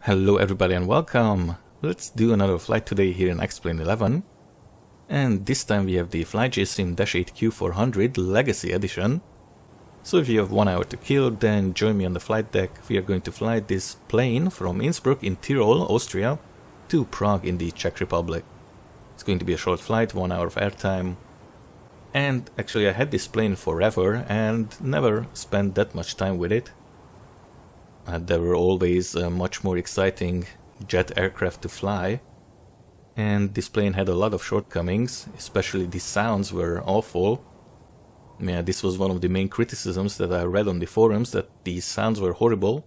Hello everybody and welcome! Let's do another flight today here in Xplane 11. And this time we have the FlyJSim -8 Q400 Legacy Edition. So if you have 1 hour to kill, then join me on the flight deck. We are going to fly this plane from Innsbruck in Tyrol, Austria, to Prague in the Czech Republic. It's going to be a short flight, 1 hour of airtime. And actually I had this plane forever and never spent that much time with it. There were always much more exciting jet aircraft to fly. And this plane had a lot of shortcomings, especially the sounds were awful. Yeah, this was one of the main criticisms that I read on the forums, that the sounds were horrible.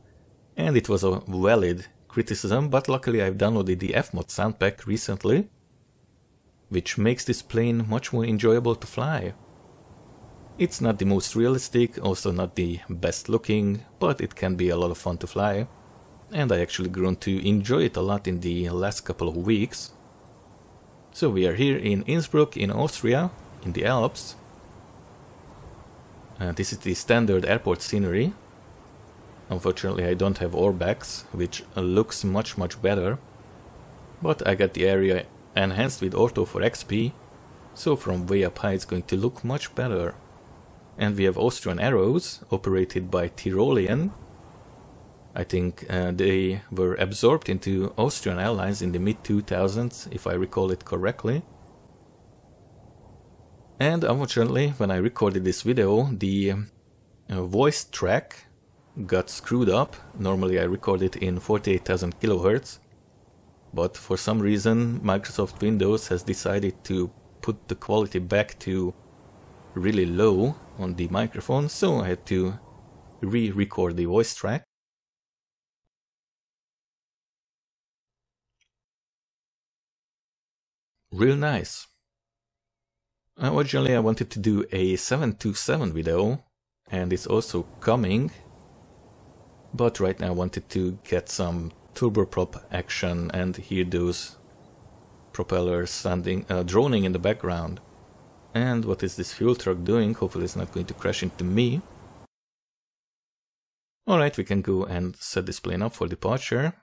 And it was a valid criticism, but luckily I've downloaded the Fmod Soundpack recently, which makes this plane much more enjoyable to fly. It's not the most realistic, also not the best looking, but it can be a lot of fun to fly. And I actually grown to enjoy it a lot in the last couple of weeks. So we are here in Innsbruck in Austria, in the Alps. This is the standard airport scenery. Unfortunately I don't have orbacks, which looks much better. But I got the area enhanced with Ortho for XP, so from way up high it's going to look much better. And we have Austrian arrows, operated by Tyrolean. I think they were absorbed into Austrian Airlines in the mid-2000s, if I recall it correctly. And unfortunately, when I recorded this video, the voice track got screwed up. Normally I record it in 48,000 kHz. But for some reason, Microsoft Windows has decided to put the quality back to really low on the microphone, so I had to re-record the voice track. Real nice. Originally I wanted to do a 727 video, and it's also coming, but right now I wanted to get some turboprop action and hear those propellers sounding, droning in the background. And what is this fuel truck doing? Hopefully it's not going to crash into me. Alright, we can go and set this plane up for departure.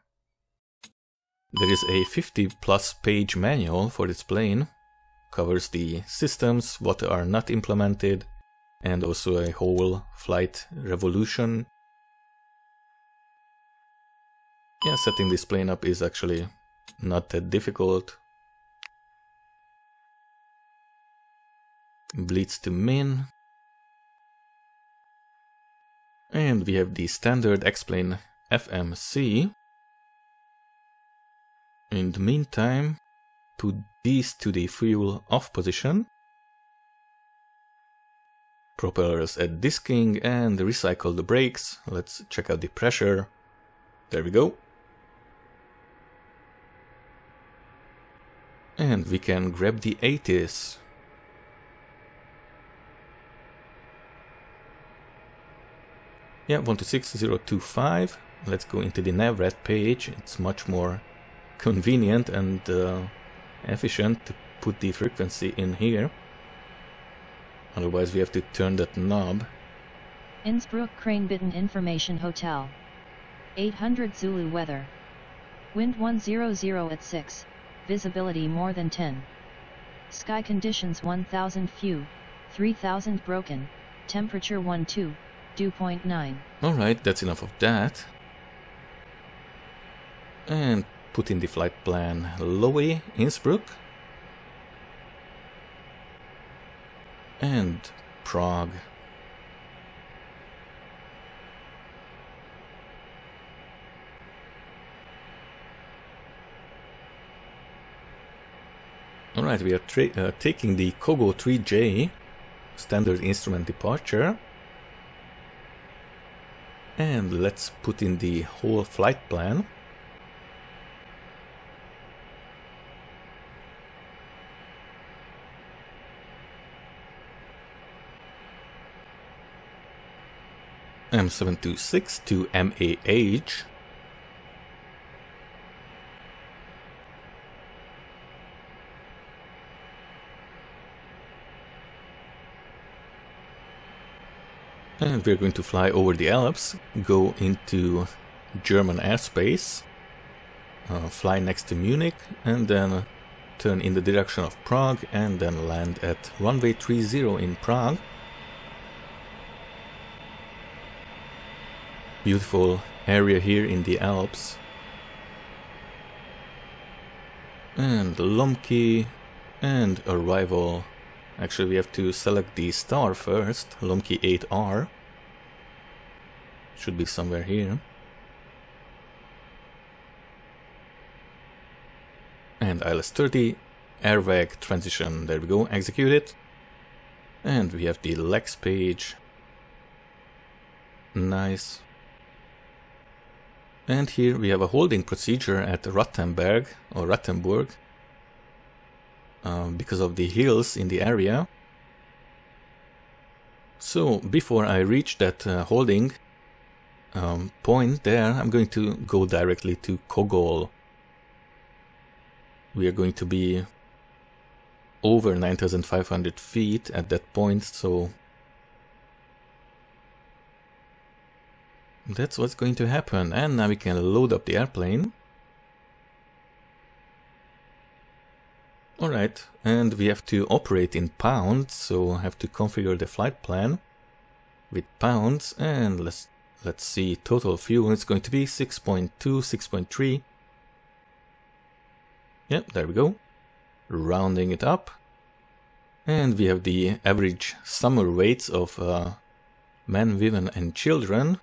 There is a 50+ page manual for this plane. Covers the systems, what are not implemented, and also a whole flight revolution. Yeah, setting this plane up is actually not that difficult. Bleeds to min. And we have the standard Xplane FMC. In the meantime, put these to the fuel off position. Propellers at disking and recycle the brakes. Let's check out the pressure. There we go. And we can grab the 80s. Yeah, 126025. Let's go into the navret page. It's much more convenient and efficient to put the frequency in here. Otherwise we have to turn that knob. Innsbruck Crane-Bitten Information Hotel. 800 Zulu weather. Wind 100 at 6. Visibility more than 10. Sky conditions 1000 few. 3000 broken. Temperature 12. Dew point 9. Alright, that's enough of that. And put in the flight plan Lowe, Innsbruck. And Prague. Alright, we are taking the Kogo 3J, standard instrument departure. And let's put in the whole flight plan. M726 to MAH. And we're going to fly over the Alps, go into German airspace. fly next to Munich and then turn in the direction of Prague and then land at runway 30 in Prague. Beautiful area here in the Alps. And Lomky and arrival. Actually, we have to select the star first. Lomky 8R. Should be somewhere here. And ILS 30. Airwag transition. There we go. Execute it. And we have the legs page. Nice. And here we have a holding procedure at Rottenberg or Rottenburg because of the hills in the area. So before I reach that holding point there, I'm going to go directly to Kogol. We are going to be over 9,500 feet at that point, so that's what's going to happen. And now we can load up the airplane. Alright, and we have to operate in pounds, so I have to configure the flight plan with pounds. And let's see, total fuel is going to be 6.2, 6.3. Yep, there we go. Rounding it up. And we have the average summer weights of men, women and children.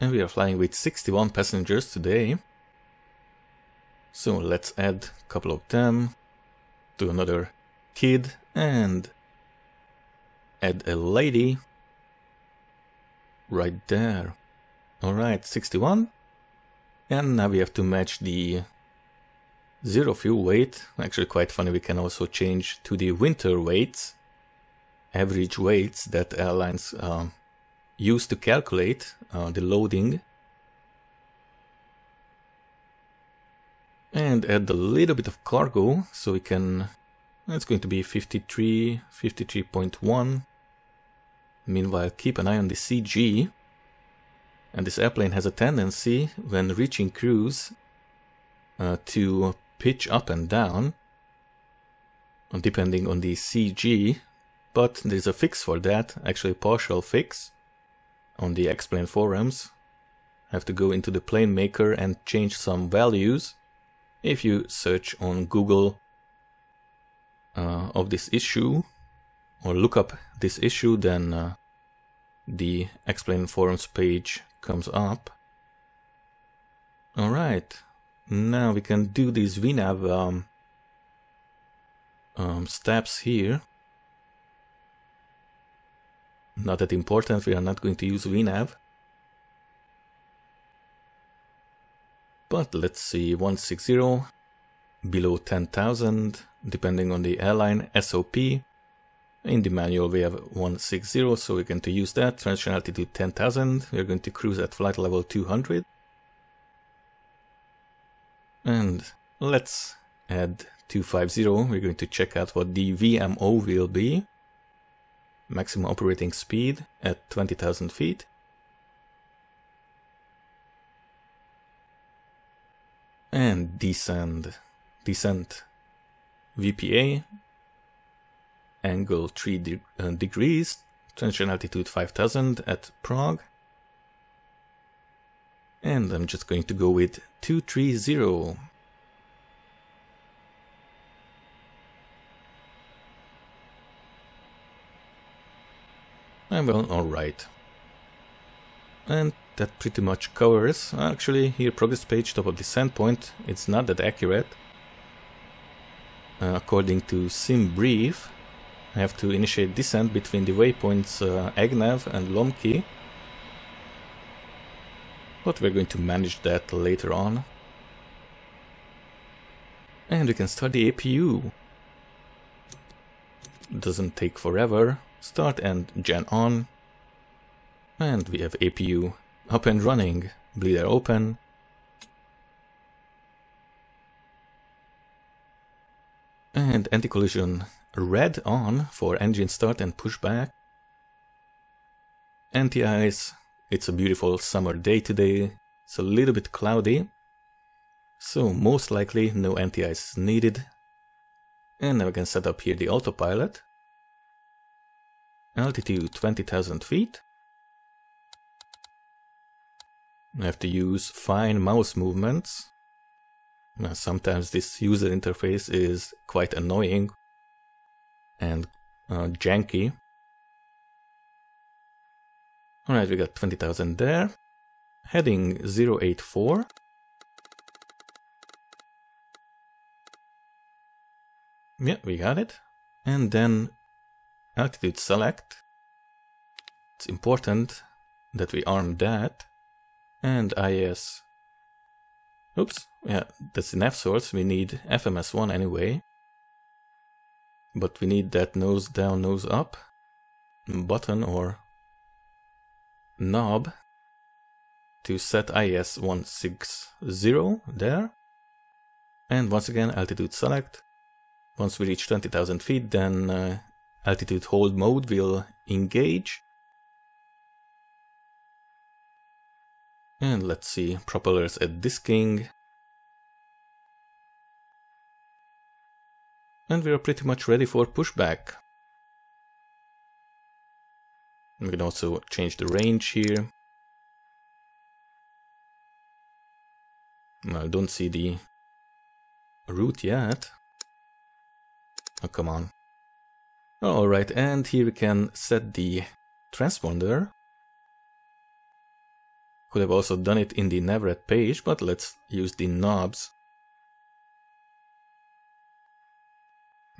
And we are flying with 61 passengers today. So let's add a couple of them to another kid and add a lady right there. Alright, 61. And now we have to match the zero fuel weight. Actually quite funny, we can also change to the winter weights, average weights that airlines use to calculate the loading, and add a little bit of cargo, so we can, it's going to be 53, 53.1. Meanwhile, keep an eye on the CG, and this airplane has a tendency when reaching cruise to pitch up and down depending on the CG, but there's a fix for that, actually a partial fix. On the Xplane forums, I have to go into the plane maker and change some values. If you search on Google of this issue or look up this issue, then the Xplane forums page comes up. Alright, now we can do these VNAV steps here. Not that important, we are not going to use VNAV. But let's see, 160, below 10,000, depending on the airline, SOP. In the manual we have 160, so we're going to use that. Transition altitude 10,000, we're going to cruise at flight level 200. And let's add 250, we're going to check out what the VMO will be. Maximum operating speed at 20,000 feet. And descent VPA, angle 3 degrees, transition altitude 5,000 at Prague. And I'm just going to go with 230. Well, alright. And that pretty much covers. Actually, here progress page, top of descent point, it's not that accurate. According to Sim Brief, I have to initiate descent between the waypoints Agnev and Lomky. But we're going to manage that later on. And we can start the APU. Doesn't take forever. Start and gen on. And we have APU up and running. Bleeder open. And anti-collision red on for engine start and pushback. Anti-ice. It's a beautiful summer day today. It's a little bit cloudy, so most likely no anti-ice is needed. And now we can set up here the autopilot. Altitude 20,000 feet. I have to use fine mouse movements. Now, sometimes this user interface is quite annoying and janky. Alright, we got 20,000 there. Heading 084. Yeah, we got it. And then altitude select. It's important that we arm that. And IS. Oops, yeah, that's an F source. We need FMS1 anyway. But we need that nose down, nose up button or knob to set IS 160 there. And once again, altitude select. Once we reach 20,000 feet, then altitude hold mode will engage. And let's see, propellers at disking. And we are pretty much ready for pushback. We can also change the range here. I don't see the route yet. Oh, come on. Alright, and here we can set the transponder. Could have also done it in the navret page, but let's use the knobs.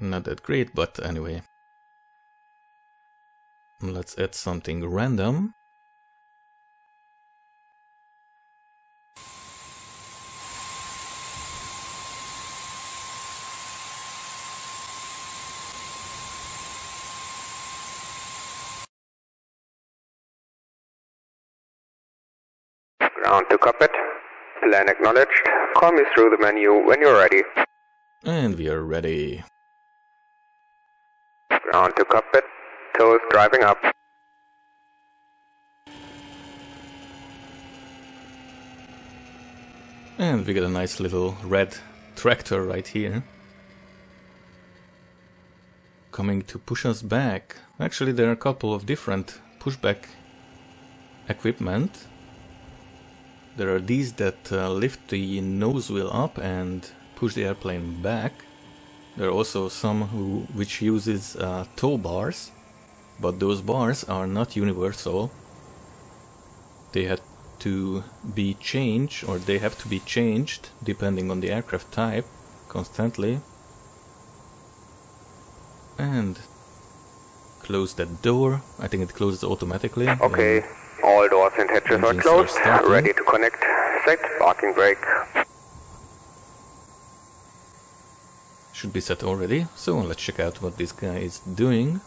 Not that great, but anyway. Let's add something random. Ground to cockpit. Plan acknowledged. Call me through the menu when you're ready. And we are ready. Ground to cockpit. Toes driving up. And we get a nice little red tractor right here. Coming to push us back. Actually, there are a couple of different pushback equipment. There are these that lift the nose wheel up and push the airplane back. There are also some which uses tow bars, but those bars are not universal. They have to be changed, or they have to be changed depending on the aircraft type constantly. And close that door. I think it closes automatically. Okay. All doors and hatches are closed, ready to connect. Set parking brake. Should be set already, so let's check out what this guy is doing.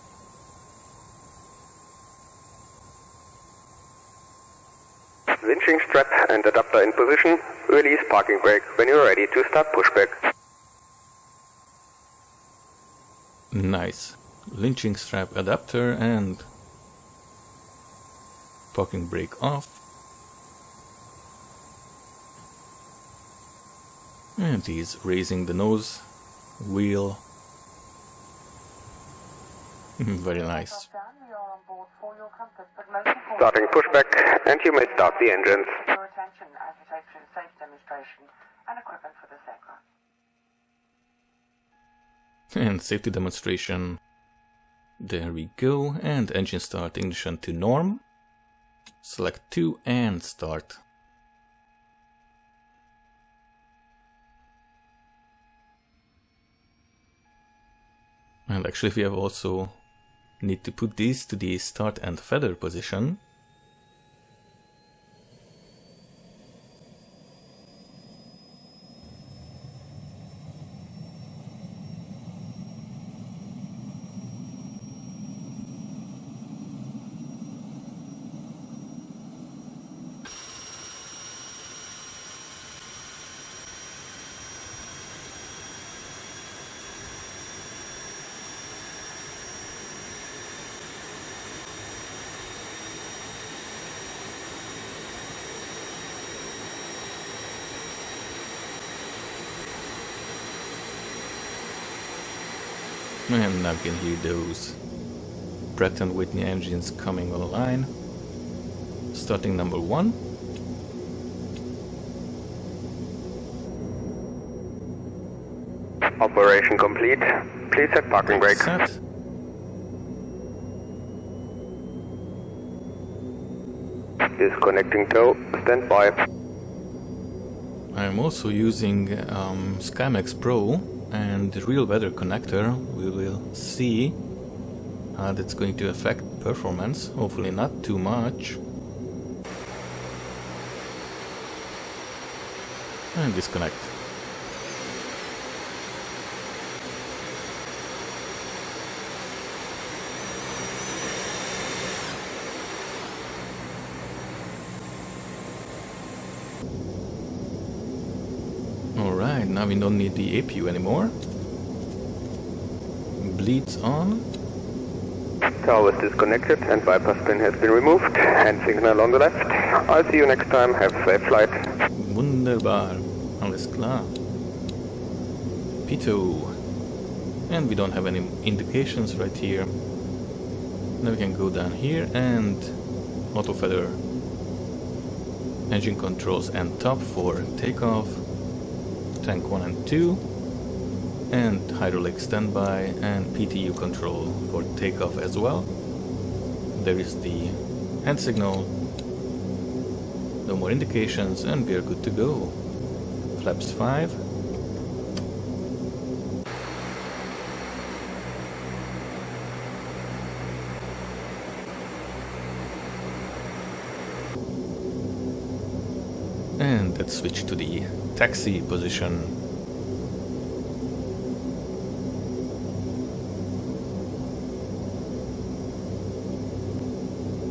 Winching strap and adapter in position. Release parking brake when you're ready to start pushback. Nice. Lynching strap adapter and parking brake off. And he's raising the nose wheel. Very nice. Starting pushback, and you may start the engines. And safety demonstration. There we go. And engine start, ignition to norm. Select 2 and start. And actually we have also need to put these to the start and feather position. And now you can hear those Pratt & Whitney engines coming online. Starting number 1. Operation complete. Please set parking brake. Set. Disconnecting tow. Stand by. I'm also using SkyMaxx Pro and the real weather connector. We will see how that's going to affect performance. Hopefully not too much. And disconnect. Alright, now we don't need the APU anymore. Bleeds on. Tow is disconnected and bypass pin has been removed. Hand signal on the left. I'll see you next time. Have a safe flight. Wunderbar. Alles klar. Pito. And we don't have any indications right here. Now we can go down here and auto feather. Engine controls and top for takeoff. Tank 1 and 2. And hydraulic standby and PTU control for takeoff as well. There is the hand signal. No more indications and we are good to go. Flaps 5. And let's switch to the taxi position.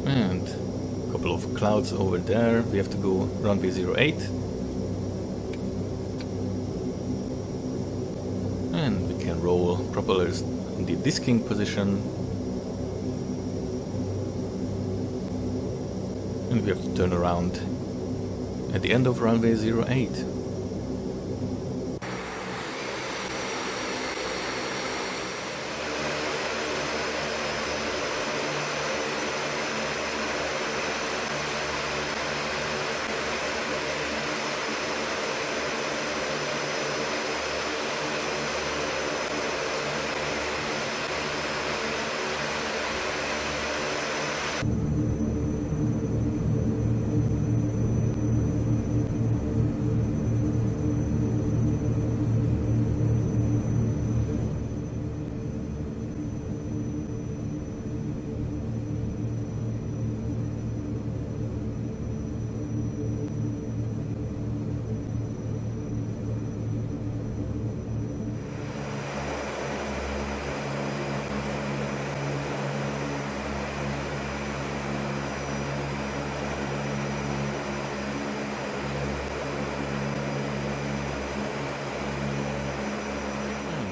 And a couple of clouds over there. We have to go runway 08. And we can roll propellers in the disking position. And we have to turn around at the end of runway 08.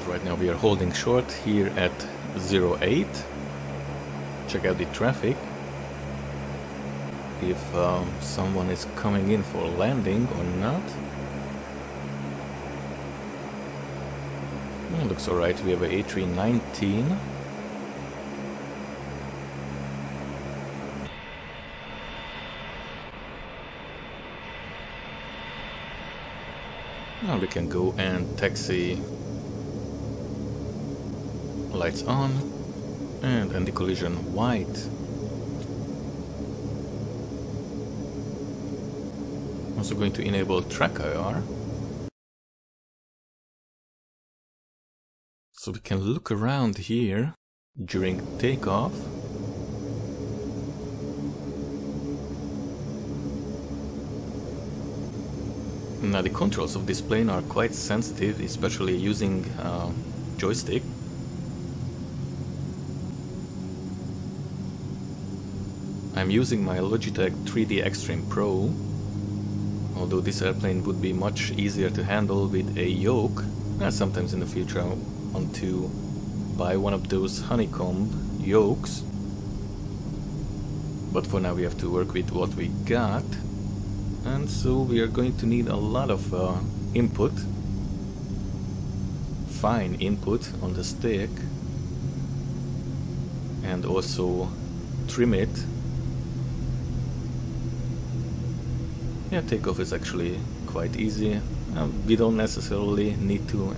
Right now we are holding short here at 08. Check out the traffic. If someone is coming in for landing or not. Looks alright, we have a A319. Now we can go and taxi. Lights on and anti-collision white. Also going to enable track IR. So we can look around here during takeoff. Now the controls of this plane are quite sensitive, especially using joystick. I'm using my Logitech 3D Extreme Pro, although this airplane would be much easier to handle with a yoke. Sometimes in the future I want to buy one of those honeycomb yokes, but for now we have to work with what we got, and so we are going to need a lot of input, fine input on the stick. and also trim it. Yeah, takeoff is actually quite easy. We don't necessarily need to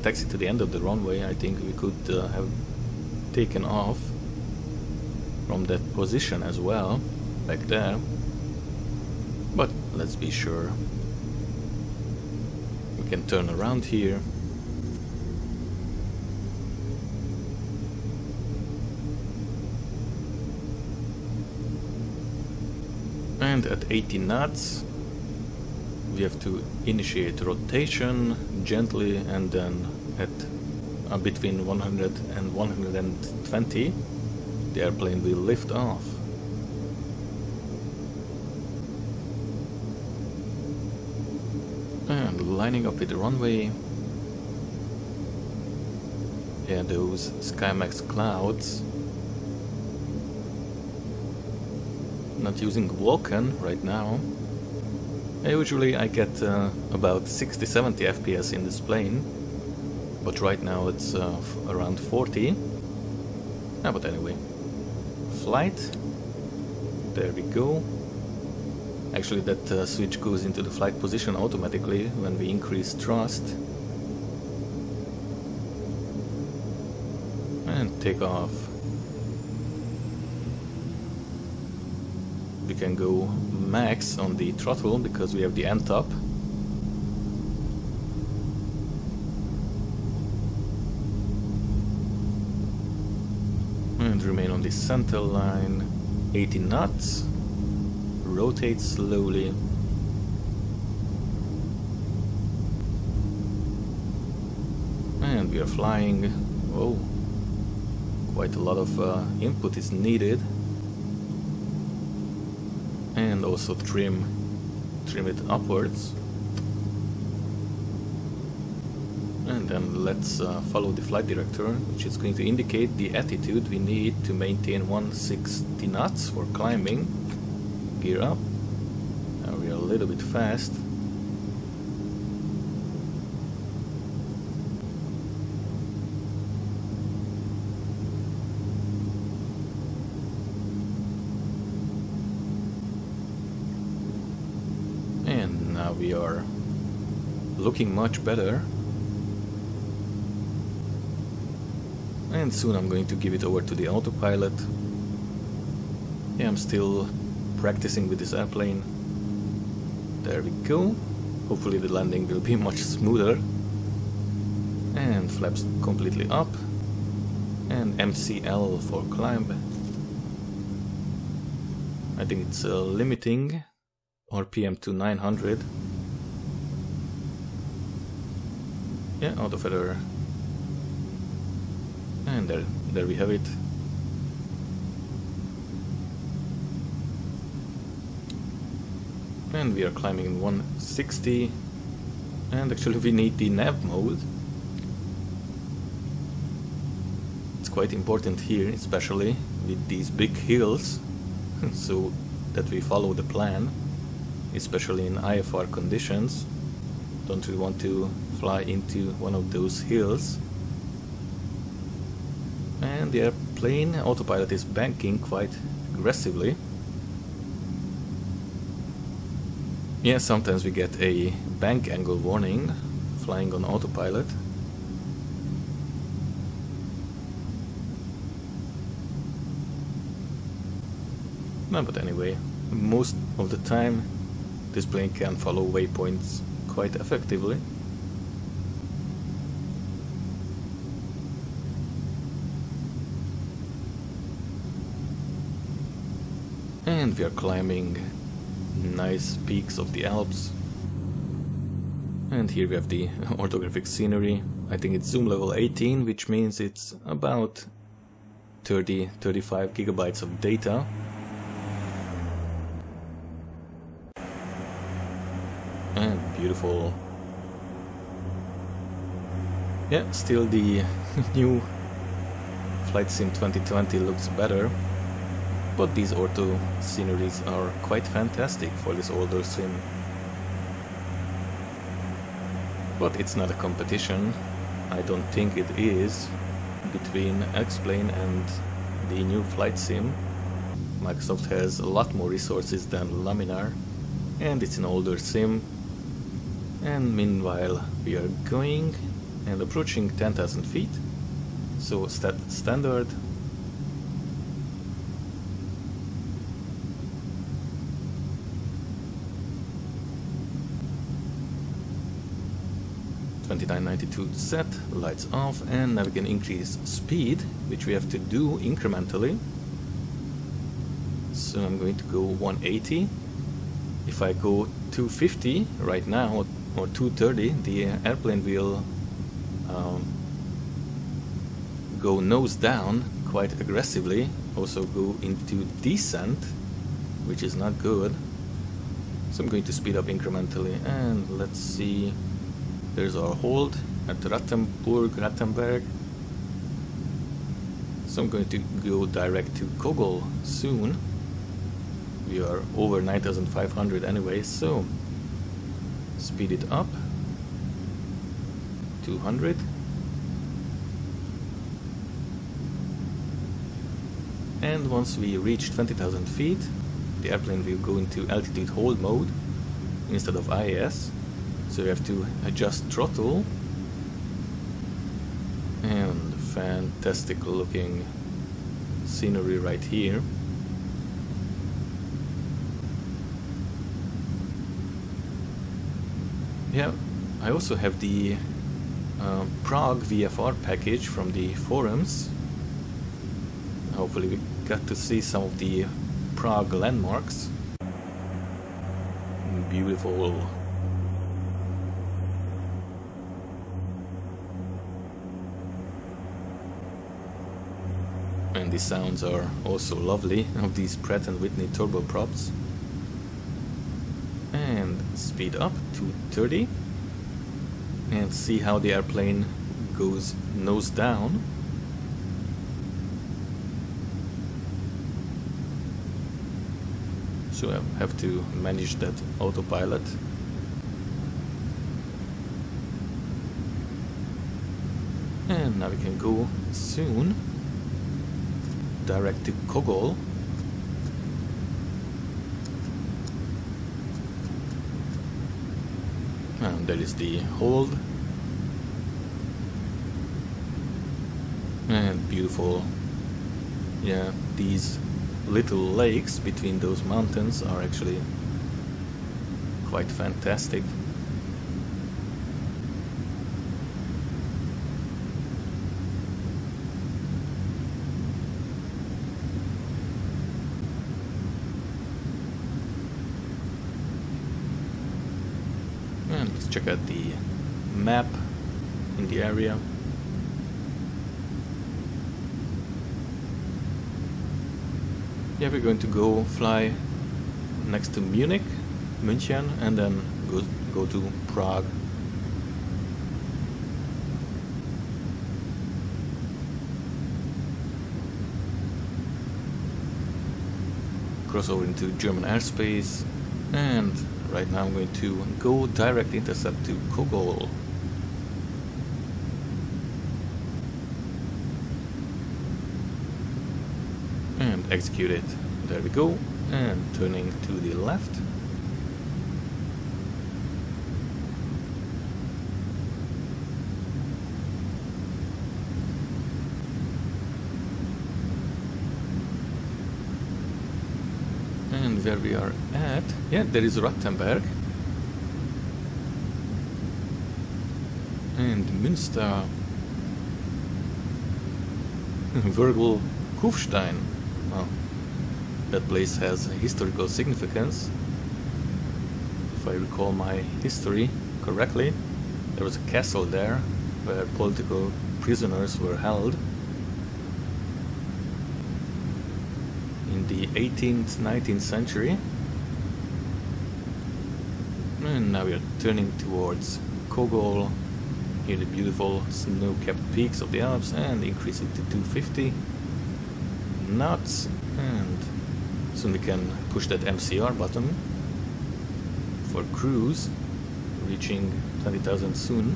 taxi to the end of the runway. I think we could have taken off from that position as well, back there. But let's be sure. We can turn around here. And at 80 knots we have to initiate rotation gently, and then at between 100 and 120 the airplane will lift off. And lining up with the runway. Yeah, those SkyMaxx clouds. Not using Vulkan right now. Usually I get about 60-70 FPS in this plane, but right now it's around 40. But anyway, flight, there we go. Actually that switch goes into the flight position automatically when we increase thrust. And take off. We can go max on the throttle because we have the end top. And remain on the center line. 80 knots. Rotate slowly. And we are flying. Oh, quite a lot of input is needed. And also trim it upwards. And then let's follow the flight director, which is going to indicate the attitude we need to maintain 160 knots for climbing. Gear up. Now we are a little bit fast. And now we are looking much better. And soon I'm going to give it over to the autopilot. Yeah, I'm still practicing with this airplane. There we go. Hopefully the landing will be much smoother. And flaps completely up. And MCL for climb. I think it's limiting RPM to 900. Yeah, auto feather. And there we have it. And we are climbing in 160. And actually we need the nav mode. It's quite important here, especially with these big hills, so that we follow the plan, especially in IFR conditions. Don't really want to fly into one of those hills. And the airplane autopilot is banking quite aggressively. Yeah, sometimes we get a bank angle warning flying on autopilot. No, but anyway, most of the time this plane can follow waypoints quite effectively. And we are climbing nice peaks of the Alps. And here we have the orthographic scenery. I think it's zoom level 18, which means it's about 30-35 gigabytes of data. And beautiful. Yeah, still the new FlyJSim 2020 looks better. But these ortho sceneries are quite fantastic for this older sim. But it's not a competition. I don't think it is between Xplane and the new FlyJSim. Microsoft has a lot more resources than Laminar, and it's an older sim. And meanwhile we are going and approaching 10,000 feet, so standard. $29.92 set, lights off, and now we can increase speed, which we have to do incrementally. So I'm going to go 180. If I go 250 right now, or 230, the airplane will go nose down quite aggressively, also go into descent, which is not good. So I'm going to speed up incrementally, and let's see. There's our hold at Rattenberg. So I'm going to go direct to Kogol soon. We are over 9,500 anyway, so speed it up. 200. And once we reach 20,000 feet, the airplane will go into altitude hold mode instead of IAS. So we have to adjust throttle, and fantastic looking scenery right here. Yeah, I also have the Prague VFR package from the forums. Hopefully we got to see some of the Prague landmarks. Beautiful. And the sounds are also lovely of these Pratt & Whitney turboprops. And speed up to 30 and see how the airplane goes nose down. So I have to manage that autopilot. And now we can go soon direct to Kogol. And there is the hold. And beautiful. Yeah, these little lakes between those mountains are actually quite fantastic. And let's check out the map in the area. Yeah, we're going to go fly next to München, and then go to Prague. Cross over into German airspace, and right now I'm going to go direct intercept to Kogol. And execute it. There we go. And turning to the left. And where we are at, yeah, there is Rattenberg. And Münster. Virgul Kufstein. Oh, that place has historical significance. If I recall my history correctly, there was a castle there where political prisoners were held in the 18th, 19th century. And now we are turning towards Kogol. Here the beautiful snow-capped peaks of the Alps, and increase it to 250 knots, and soon we can push that MCR button for cruise, reaching 20,000 soon.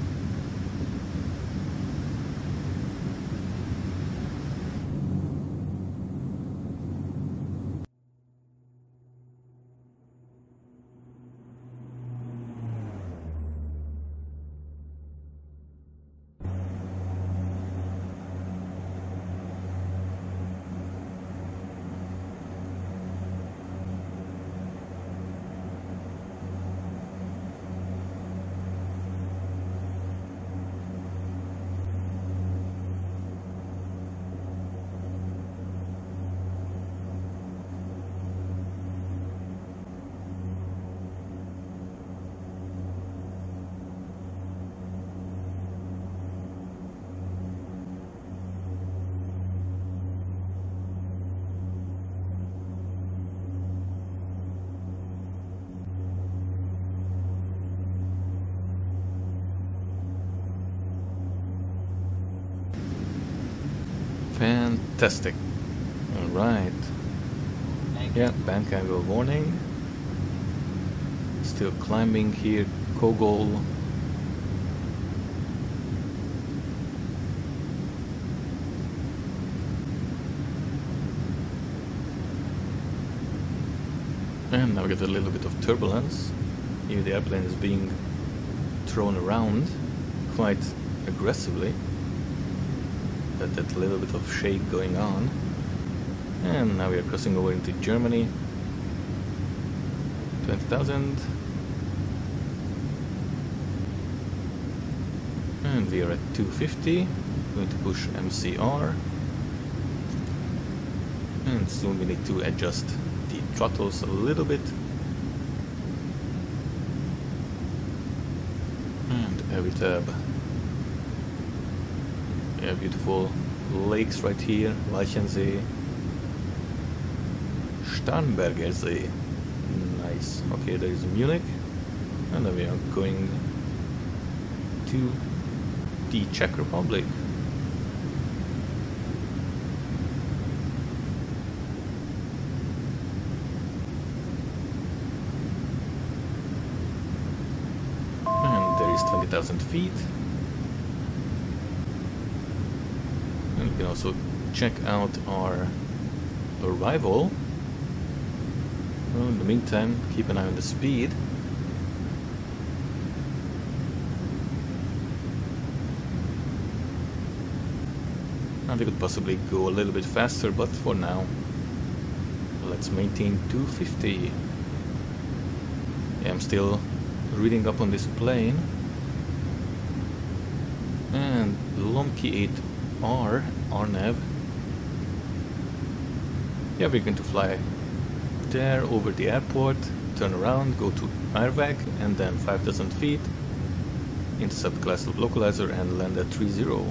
Fantastic. Alright. Yeah, bank angle warning. Still climbing here, Kogol. And now we get a little bit of turbulence. Here the airplane is being thrown around quite aggressively. That little bit of shake going on. And now we are crossing over into Germany. 20,000. And we are at 250. Going to push MCR. And soon we need to adjust the throttles a little bit. And heavy tab. Yeah, beautiful lakes right here. Weichensee. Starnberger See. Nice. Okay, there is Munich. And then we are going to the Czech Republic. And there is 20,000 feet. And we can also check out our arrival. Well, in the meantime, keep an eye on the speed. And we could possibly go a little bit faster, but for now, let's maintain 250. Yeah, I'm still reading up on this plane. And Lomki 8R, RNAV. Yeah, we're going to fly there over the airport, turn around, go to Irvag, and then 5,000 feet, intercept class of localizer and land at 30.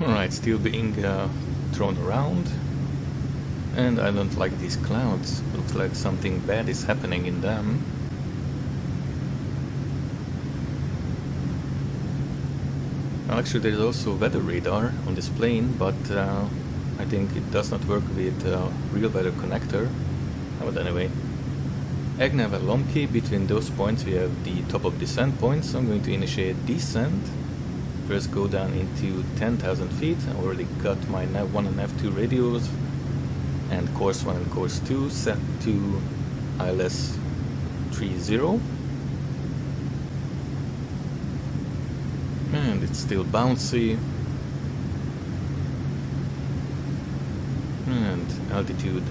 Alright, still being thrown around. And I don't like these clouds. Looks like something bad is happening in them. Well, actually there's also weather radar on this plane, but I think it does not work with real weather connector. But anyway. Egnev and Lomki, between those points we have the top of descent points. So I'm going to initiate descent. First go down into 10,000 feet. I already got my nav1 and nav2 radios. And course 1 and course 2 set to ILS 30. And it's still bouncy. And altitude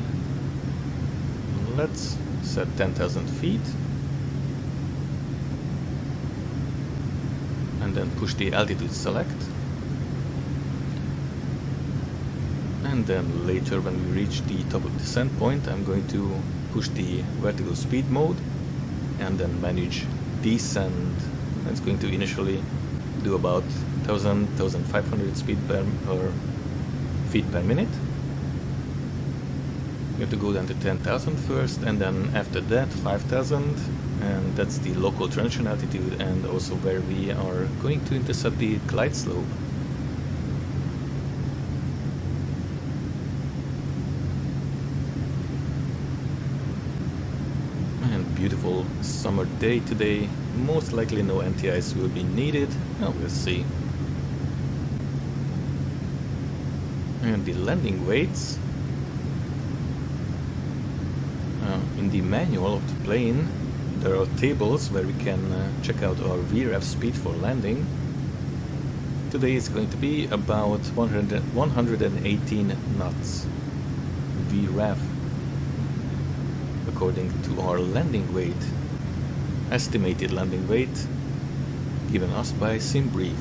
Let's set 10,000 feet. And then push the altitude select. And then later when we reach the top of descent point, I'm going to push the vertical speed mode and then manage descent. It's going to initially do about 1,500 feet per minute. You have to go down to 10,000 first, and then after that 5,000, and that's the local transition altitude and also where we are going to intercept the glide slope. And beautiful summer day today. Most likely no anti-ice will be needed. Well, we'll see. And the landing weights. In the manual of the plane, there are tables where we can check out our VREF speed for landing. Today it's going to be about 118 knots VREF, according to our landing weight, estimated landing weight given us by SimBrief.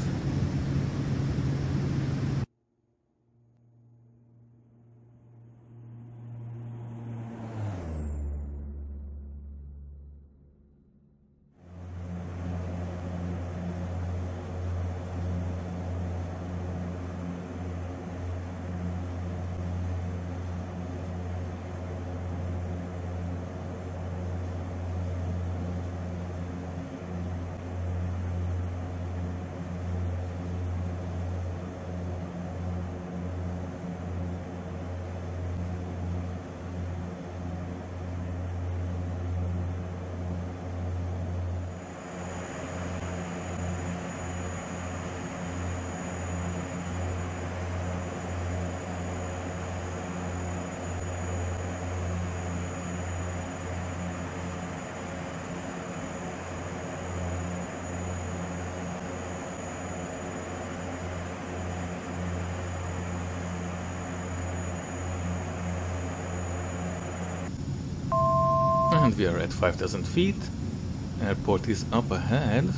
And we are at 5,000 feet. Airport is up ahead.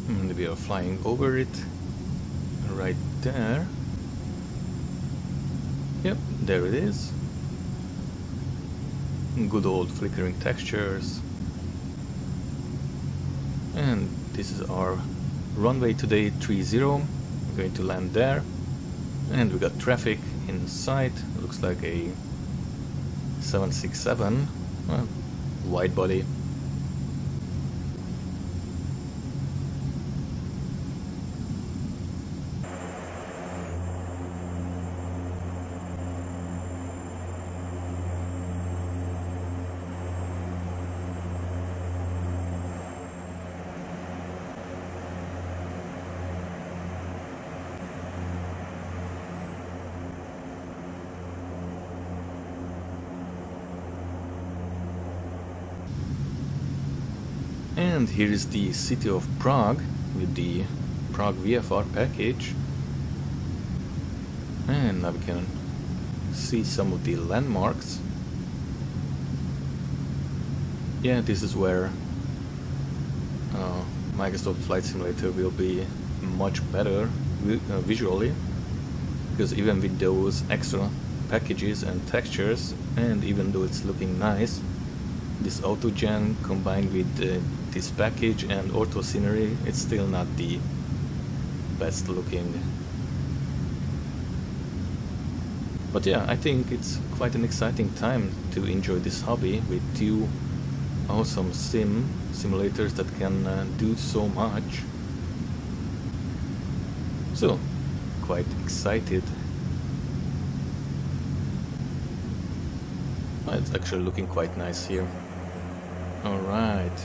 And we are flying over it right there. Yep, there it is. Good old flickering textures. And this is our runway today, 30. I'm going to land there. And we got traffic in sight. Looks like a 767, wide body. And here is the city of Prague with the Prague VFR package. And now we can see some of the landmarks. Yeah, this is where Microsoft Flight Simulator will be much better visually, because even with those extra packages and textures, and even though it's looking nice, this autogen combined with this package and ortho scenery, it's still not the best looking. But yeah, I think it's quite an exciting time to enjoy this hobby with two awesome simulators that can do so much. So, quite excited. It's actually looking quite nice here. Alright,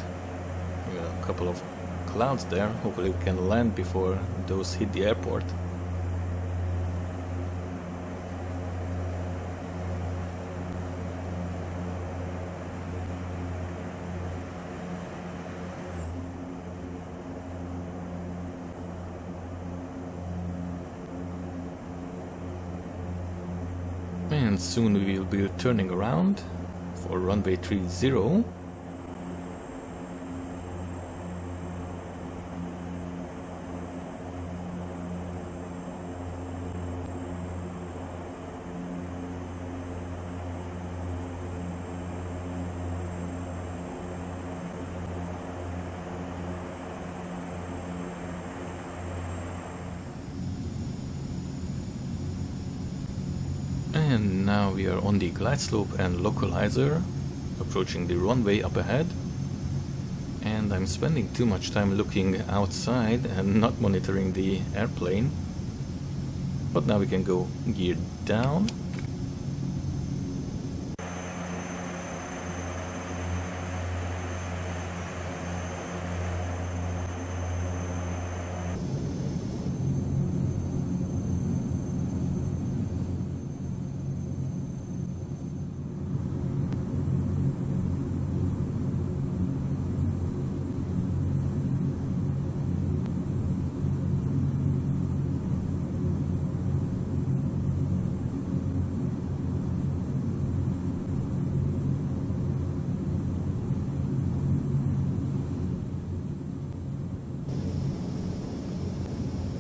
we got a couple of clouds there. Hopefully we can land before those hit the airport. And soon we will be turning around for runway 30. And now we are on the glide slope and localizer, approaching the runway up ahead. And I'm spending too much time looking outside and not monitoring the airplane. But now we can go gear down.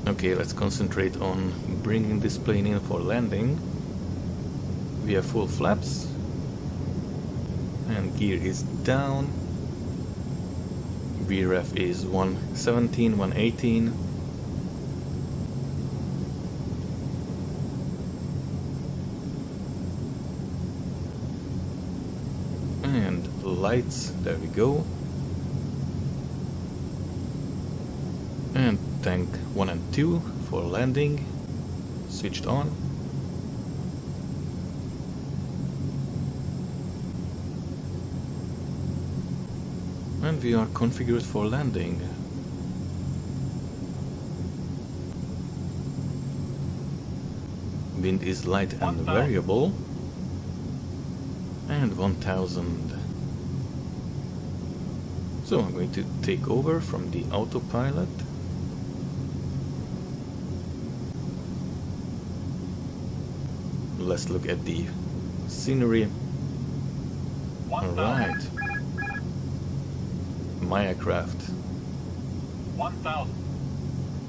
Okay, let's concentrate on bringing this plane in for landing. We have full flaps and gear is down. VREF is 117, 118. And lights, there we go. And tank 1 and 2 for landing, switched on. And we are configured for landing. Wind is light and variable. And 1000. So I'm going to take over from the autopilot. Let's look at the scenery. Alright. My aircraft. 1000.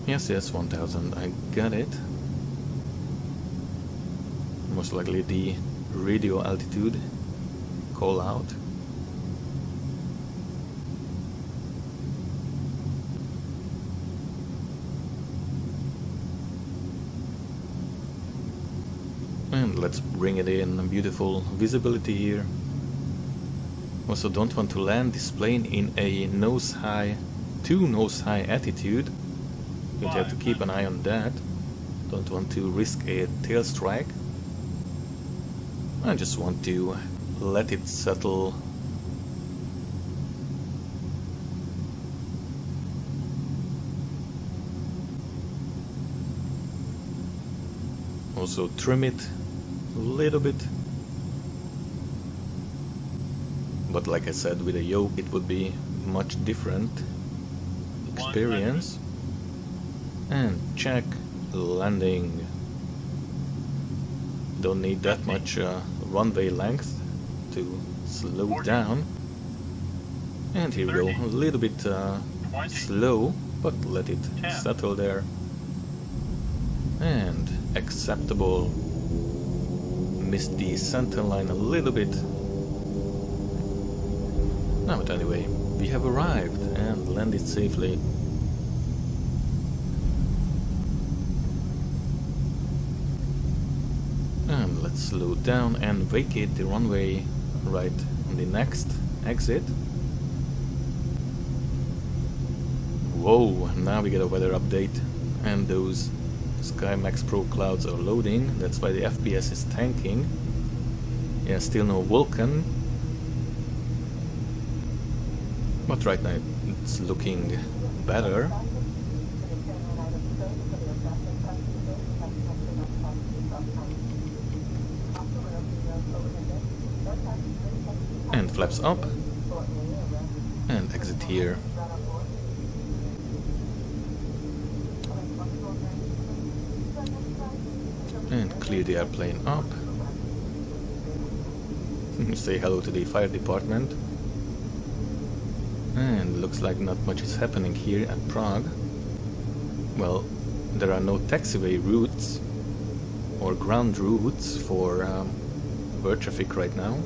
Yes, 1000. I got it. Most likely the radio altitude call out. And let's bring it in, beautiful visibility here. Also don't want to land this plane in a too nose high attitude. You have to keep an eye on that. Don't want to risk a tail strike. I just want to let it settle. Also trim it a little bit. But like I said, with a yoke it would be much different experience. And check landing. Don't need that much runway length to slow down. And here we go, a little bit slow, but let it settle there. And acceptable. Missed the center line a little bit. No, but anyway, we have arrived and landed safely. And let's slow down and vacate the runway right on the next exit. Whoa, now we get a weather update and those SkyMaxx Pro clouds are loading. That's why the FPS is tanking. Yeah, still no Vulcan. But right now it's looking better. And flaps up. And exit here. And clear the airplane up. Say hello to the fire department. And looks like not much is happening here at Prague. Well, there are no taxiway routes or ground routes for air traffic right now.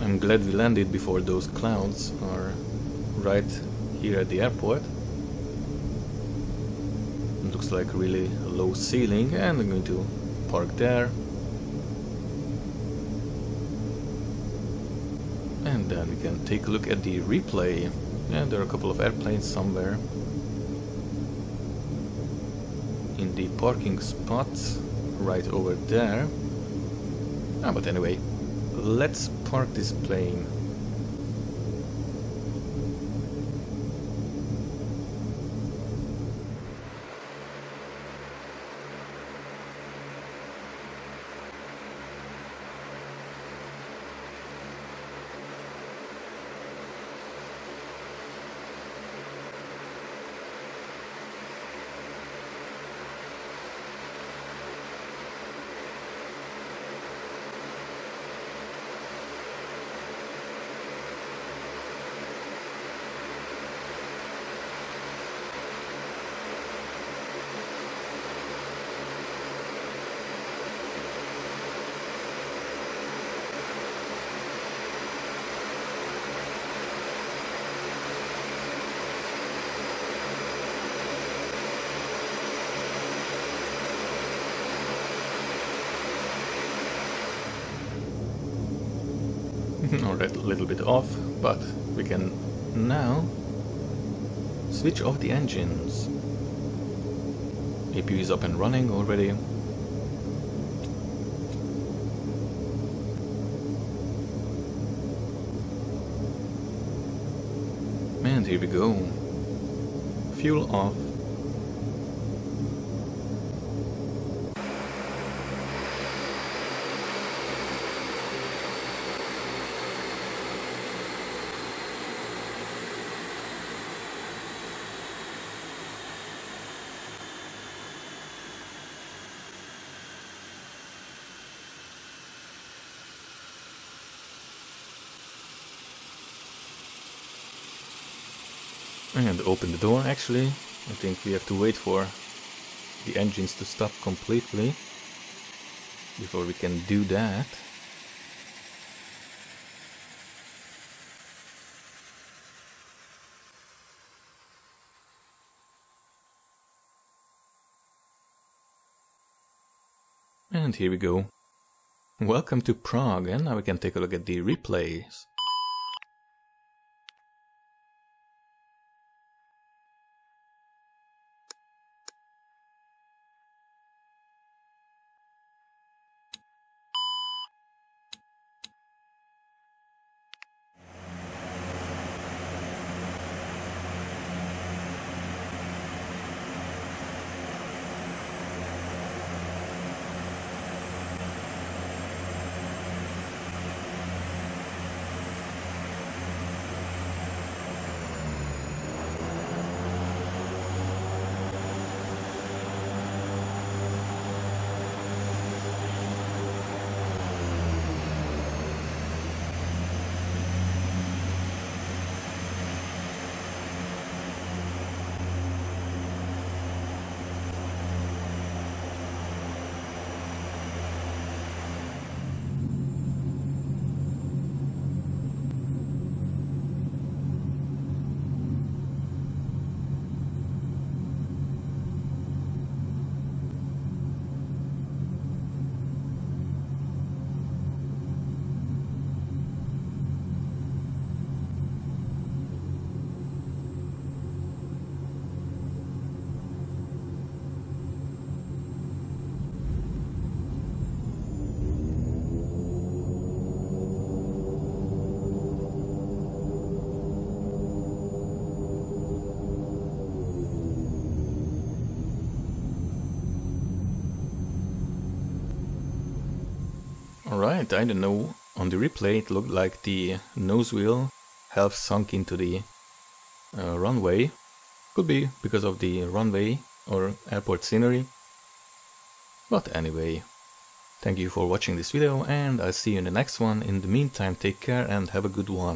I'm glad we landed before those clouds are right here at the airport. It looks like really a low ceiling, and I'm going to park there. And then we can take a look at the replay. Yeah, there are a couple of airplanes somewhere in the parking spots right over there. But anyway, let's park this plane. Alright, a little bit off, but we can now switch off the engines. APU is up and running already. And here we go. Fuel off. And open the door. Actually, I think we have to wait for the engines to stop completely before we can do that. And here we go. Welcome to Prague, and now we can take a look at the replays. Alright, I don't know, on the replay it looked like the nose wheel half sunk into the runway. Could be because of the runway or airport scenery. But anyway, thank you for watching this video and I'll see you in the next one. In the meantime, take care and have a good one.